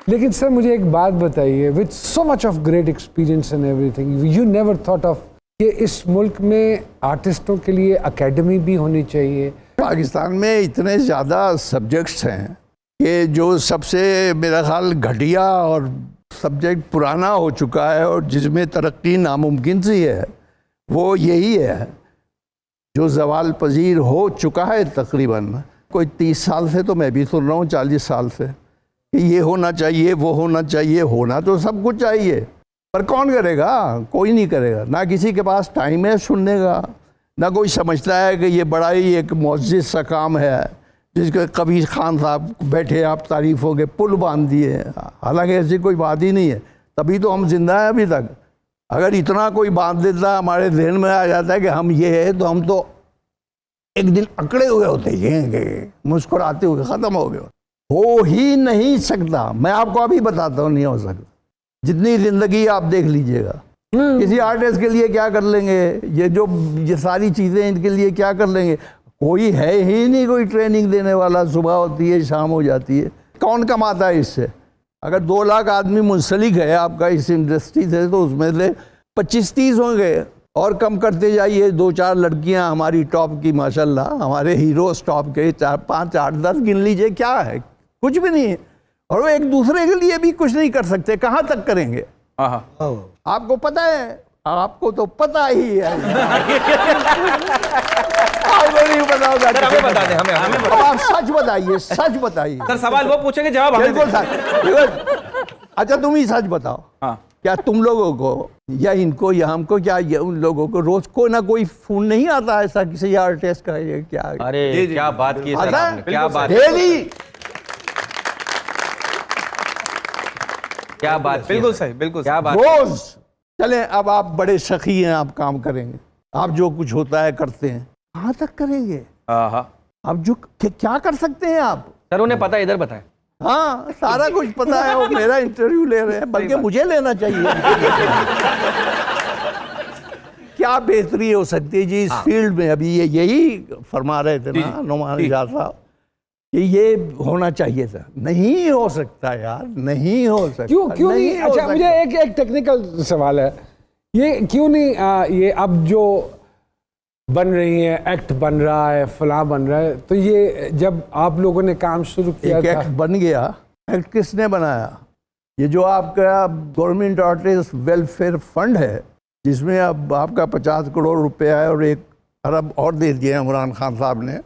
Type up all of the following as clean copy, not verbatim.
लेकिन सर मुझे एक बात बताइए, with so much of great experience and everything, you never thought of कि इस मुल्क में आर्टिस्टों के लिए एकेडमी भी होनी चाहिए? पाकिस्तान में इतने ज़्यादा सब्जेक्ट्स हैं कि जो सबसे मेरा ख्याल घटिया और सब्जेक्ट पुराना हो चुका है और जिसमें तरक्की नामुमकिन सी है, वो यही है जो ज़वाल पजीर हो चुका है तकरीबन। कोई 30 साल से तो मैं भी सुन रहा हूँ, 40 साल से, कि ये होना चाहिए, वो होना चाहिए। होना तो सब कुछ चाहिए, पर कौन करेगा? कोई नहीं करेगा। ना किसी के पास टाइम है सुनने का, ना कोई समझता है कि ये बड़ा ही एक मुअज़्ज़िज़ सा काम है जिसके कबीर खान साहब बैठे आप तारीफ़ों के पुल बांध दिए। हालांकि ऐसी कोई बात ही नहीं है, तभी तो हम जिंदा हैं अभी तक। अगर इतना कोई बांध देता, हमारे जहन में आ जाता है कि हम ये है, तो हम तो एक दिन अकड़े हुए होते हैं, मुस्कुराते हुए ख़त्म हो गए। हो ही नहीं सकता। मैं आपको अभी बताता हूँ, नहीं हो सकता। जितनी ज़िंदगी आप देख लीजिएगा, किसी आर्टिस्ट के लिए क्या कर लेंगे, ये सारी चीज़ें इनके लिए क्या कर लेंगे? कोई है ही नहीं कोई ट्रेनिंग देने वाला। सुबह होती है, शाम हो जाती है, कौन कमाता है इससे? अगर 2 लाख आदमी मुंसलिक है आपका इस इंडस्ट्री से, तो उसमें से 25-30 होंगे, और कम करते जाइए। 2-4 लड़कियां हमारी टॉप की, माशाल्लाह, हमारे हीरोज टॉप के 4, 5, 8, 10 गिन लीजिए, क्या है? कुछ भी नहीं है। और वो एक दूसरे के लिए भी कुछ नहीं कर सकते। कहाँ तक करेंगे? आपको पता है? आपको तो पता ही है। आपको नहीं पता होगा। हमें बता दें, हमें आप सच बताइए, सच बताइए। सर सवाल वो पूछेंगे, जवाब हमें बिल्कुल सच। अच्छा तुम ही सच बताओ। हाँ। क्या तुम लोगों को या इनको या हमको, क्या ये उन लोगों को रोज कोई ना कोई फोन नहीं आता ऐसा किसी आर्टिस्ट का? ये क्या? अरे क्या बात की सर आपने, क्या बात, डेली। क्या बात, बिल्कुल सही, बिल्कुल क्या बात। रोज। चले, अब आप बड़े सखी हैं, आप काम करेंगे, आप जो कुछ होता है करते हैं, कहाँ तक करेंगे? आप जो क्या कर सकते हैं आप? सर उन्हें पता है, इधर बताएं। हाँ, सारा कुछ पता है। वो मेरा इंटरव्यू ले रहे हैं, बल्कि मुझे लेना चाहिए। क्या बेहतरी हो सकती है जी इस फील्ड में? अभी यही फरमा रहे थे ना नुमान शाह साहब कि ये होना चाहिए था। नहीं हो सकता यार, नहीं हो सकता। क्यों नहीं? अच्छा मुझे एक टेक्निकल सवाल है, ये क्यों नहीं ये अब जो बन रही है, एक्ट बन रहा है, फला बन रहा है, तो ये जब आप लोगों ने काम शुरू किया था, एक्ट बन गया। एक्ट किसने बनाया? ये जो आपका गवर्नमेंट आर्टिस्ट वेलफेयर फंड है, जिसमें अब आपका 50 करोड़ रुपया है और 1 अरब और दे दिए इमरान खान साहब ने।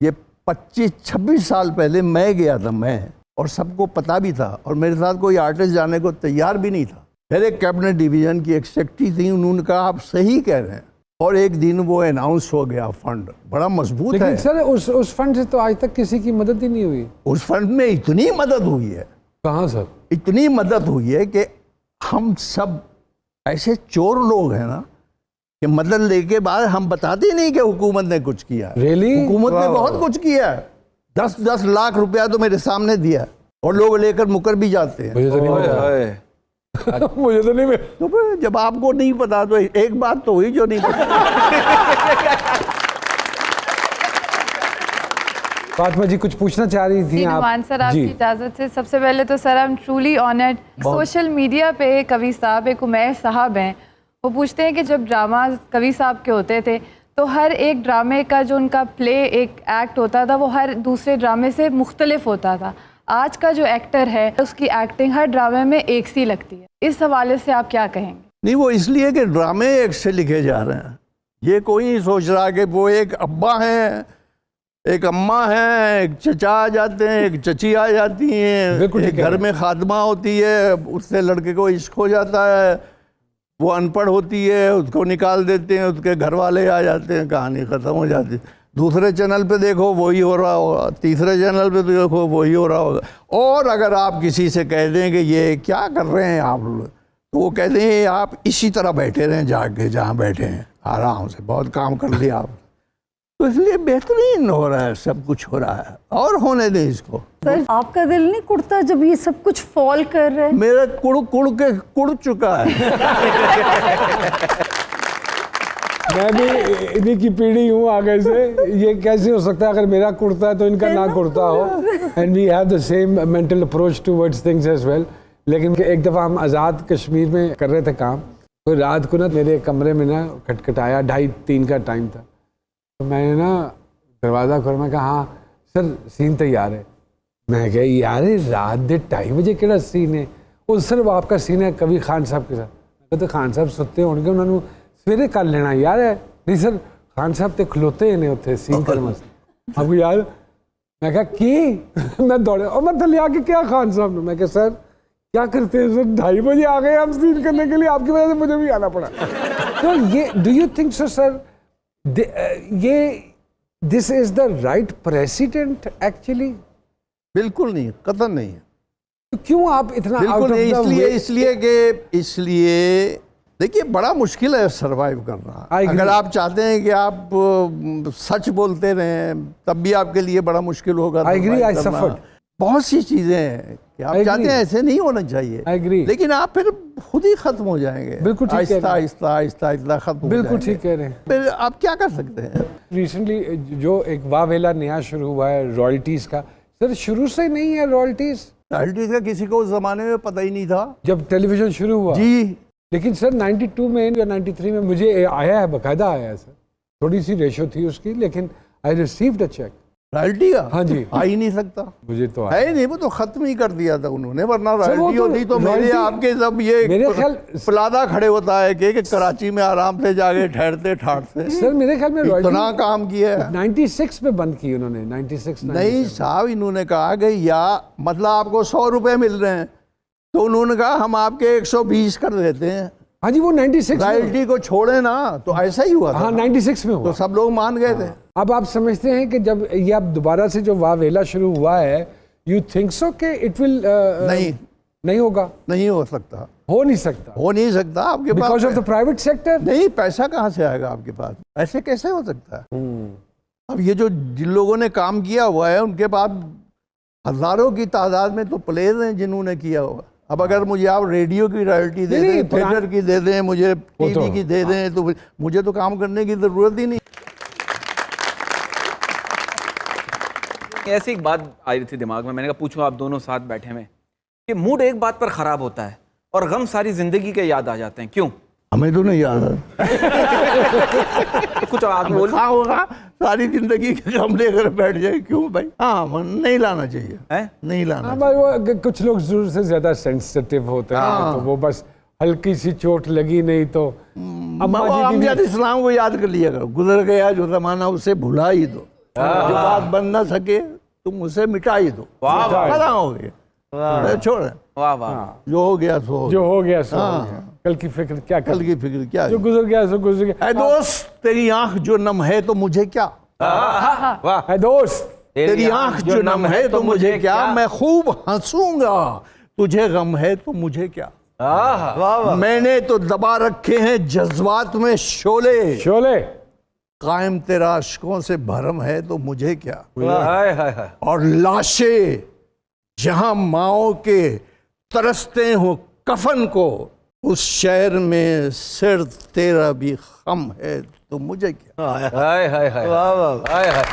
ये 25-26 साल पहले मैं गया था, मैं, और सबको पता भी था, और मेरे साथ कोई आर्टिस्ट जाने को तैयार भी नहीं था। फिर एक कैबिनेट डिवीजन की एक सेक्रेटरी थी, उन्होंने कहा आप सही कह रहे हैं, और एक दिन वो अनाउंस हो गया। फंड बड़ा मजबूत है। लेकिन सर उस फंड से तो आज तक किसी की मदद ही नहीं हुई। उस फंड में इतनी मदद हुई है। कहाँ सर? इतनी मदद हुई है कि हम सब ऐसे चोर लोग हैं ना कि मदद लेके बाद हम बताते नहीं कि हुकूमत ने कुछ किया। Really? हुकूमत ने बहुत कुछ किया है। 10-10 लाख रुपया तो मेरे सामने दिया, और लोग लेकर मुकर भी जाते हैं। मुझे तो नहीं पता। मुझे तो नहीं मिला। तो फिर जब आपको नहीं पता तो एक बात तो हुई जो नहीं पता। फातिमा जी कुछ पूछना चाह रही थी आप? नुमान सर, आपकी इजाजत से सबसे पहले तो sir I am truly honoured. Social media पे कवि साहब, एक उमैर साहब हैं, वो पूछते हैं कि जब ड्रामा कवि साहब के होते थे तो हर एक ड्रामे का जो उनका प्ले, एक एक्ट होता था, वो हर दूसरे ड्रामे से मुख्तलिफ होता था। आज का जो एक्टर है उसकी एक्टिंग हर ड्रामे में एक सी लगती है। इस हवाले से आप क्या कहेंगे? नहीं, वो इसलिए कि ड्रामे एक से लिखे जा रहे हैं। ये कोई नहीं सोच रहा कि वो एक अब्बा हैं, एक अम्मा है, एक चचा आ जाते हैं, एक चची आ जाती हैं, एक घर में खादमा होती है, उससे लड़के को इश्क हो जाता है, वो अनपढ़ होती है, उसको निकाल देते हैं, उसके घर वाले आ जाते हैं, कहानी ख़त्म हो जाती है। दूसरे चैनल पे देखो वही हो रहा होगा, तीसरे चैनल पे देखो वही हो रहा होगा। और अगर आप किसी से कह दें कि ये क्या कर रहे हैं आप लोग, तो वो कहते हैं आप इसी तरह बैठे रहें जाके जहाँ बैठे हैं, आराम से, बहुत काम कर लिया आप। तो इसलिए बेहतरीन हो रहा है, सब कुछ हो रहा है, और होने दें इसको। सर आपका दिल नहीं कुड़ता जब ये सब कुछ फॉल कर रहा है? मेरा कुड़ के कुड़ चुका है। मैं भी इन्हीं की पीढ़ी हूँ आगे से। ये कैसे हो सकता है अगर मेरा कुर्ता है तो इनका ना कुर्ता हो। And we have the same mental approach towards things as well. लेकिन एक दफ़ा हम आज़ाद कश्मीर में कर रहे थे काम, तो रात को ना मेरे कमरे में ना खटखटाया, 2:30-3 का टाइम था। तो मैंने ना दरवाज़ा खोला, मैं कहा हाँ सर सीन तैयार है। मैं कहा यार रात दे 2:30 बजे केड़ा सीन है? वो सर वो आपका सीन है कभी खान साहब के साथ। मैं तो खान साहब सुते होंगे, उन्होंने सवेरे कर लेना यार है। नहीं सर खान साहब तो खलोते ने उत्थे सीन कर मस्त आपको याद। मैं कहा कि मैं दौड़े और मैं थले आके क्या खान साहब ने, मैं कहा सर क्या करते हैं सर, 2:30 बजे आ गए हम सीन करने के लिए, आपकी वजह से मुझे भी आना पड़ा। तो ये do you think so sir ये this is the right president actually? बिल्कुल नहीं, कतई नहीं है। तो क्यों आप इतना बिल्कुल नहीं, इसलिए देखिए बड़ा मुश्किल है सरवाइव करना। अगर आप चाहते हैं कि आप सच बोलते रहें तब भी आपके लिए बड़ा मुश्किल होगा। I agree, I suffered. बहुत सी चीजें हैं कि आप चाहते हैं ऐसे नहीं होना चाहिए, I agree. लेकिन आप फिर खुद ही खत्म हो जाएंगे। बिल्कुल ठीक कह रहे हैं। आहिस्ता खत्म हो बिल्कुल जाएंगे। ठीक कह रहे हैं। फिर आप क्या कर सकते हैं? रिसेंटली जो एक वावेला नया शुरू हुआ है रॉयल्टीज का, सर शुरू से नहीं है रॉयल्टीज? रॉयल्टीज का किसी को उस जमाने में पता ही नहीं था जब टेलीविजन शुरू हुआ जी। लेकिन सर 92 में या 93 में मुझे आया है, बकायदा आया है सर। थोड़ी सी रेशो थी उसकी, लेकिन I received a cheque royalty का। हाँ जी। आ ही नहीं सकता, मुझे तो आया। है नहीं, वो तो खत्म ही कर दिया था उन्होंने, वरना सर, वो रॉयल्टी तो होती तो मेरे रॉयल्टी- आपके सब ये मेरे ख्याल प्लादा खड़े होता है कि कराची में आराम से जाके ठहरते ठाठते। सर मेरे ख्याल में इतना रॉयल्टी काम किया है। 96 में बंद की उन्होंने, 96 नहीं साहब, इन्होंने कहा कि या मतलब आपको 100 रुपए मिल रहे हैं तो उन्होंने कहा हम आपके 120 कर देते हैं। हाँ जी वो 96 में। रॉयल्टी को छोड़े ना, तो ऐसा ही हुआ था। हाँ 96 में तो हुआ। सब लोग मान गए थे। अब आप समझते हैं कि जब ये अब दोबारा से जो वावेला शुरू हुआ है, यू थिंक सो कि इट विल नहीं होगा? नहीं हो सकता, हो नहीं सकता हो नहीं सकता आपके पास। Because of the private sector. नहीं, पैसा कहाँ से आएगा आपके पास? ऐसे कैसे हो सकता है? अब ये जो जिन लोगों ने काम किया हुआ है उनके पास हजारों की तादाद में तो प्लेयर्स हैं जिन्होंने किया हुआ। अब अगर मुझे आप रेडियो की रॉयल्टी दे नहीं, दें, थिएटर की दे दें, मुझे टीवी की दे दें, तो मुझे तो काम करने की जरूरत ही नहीं। ऐसी एक बात आई थी दिमाग में, मैंने कहा पूछूं आप दोनों साथ बैठे में कि मूड एक बात पर खराब होता है और गम सारी जिंदगी के याद आ जाते हैं, क्यों? हमें तो नहीं याद कुछ आगे बोल। हाँ होगा, सारी जिंदगी के गम लेकर बैठ जाए, क्यों भाई? हाँ नहीं लाना चाहिए, हैं? नहीं लाना। हाँ भाई वो कुछ लोग जरूर से ज्यादा सेंसिटिव होते हैं, तो वो बस हल्की सी चोट लगी नहीं तो अम्जद इस्लाम को याद कर लिया करो, गुजर गया जो जमाना उसे भुला ही दो, जो बात बन ना सके तुम उसे मिटा ही दो। पता हो गया, छोड़, वाह वाह। जो हो गया सो हो जो हो गया सो हो हाँ। गया। कल की फिक्र क्या कल की फिक्र क्या है? जो गुजर गया सो गुजर गया। ऐ दोस्त तेरी आंख जो नम है तो मुझे क्या, वाह। है दोस्त तेरी आंख जो नम है तो मुझे क्या, मैं खूब हंसूंगा, तुझे गम है तो मुझे क्या। मैंने तो दबा रखे हैं जज्बात में शोले, शोले। कायम तेरा अश्कों से भरम है तो मुझे क्या। हाय हाय हाय। और लाशें जहां माओ के तरसते हो कफन को, उस शहर में सिर तेरा भी खम है तो मुझे क्या। हाय हाय हाय। वाह वाह। हाय हाय।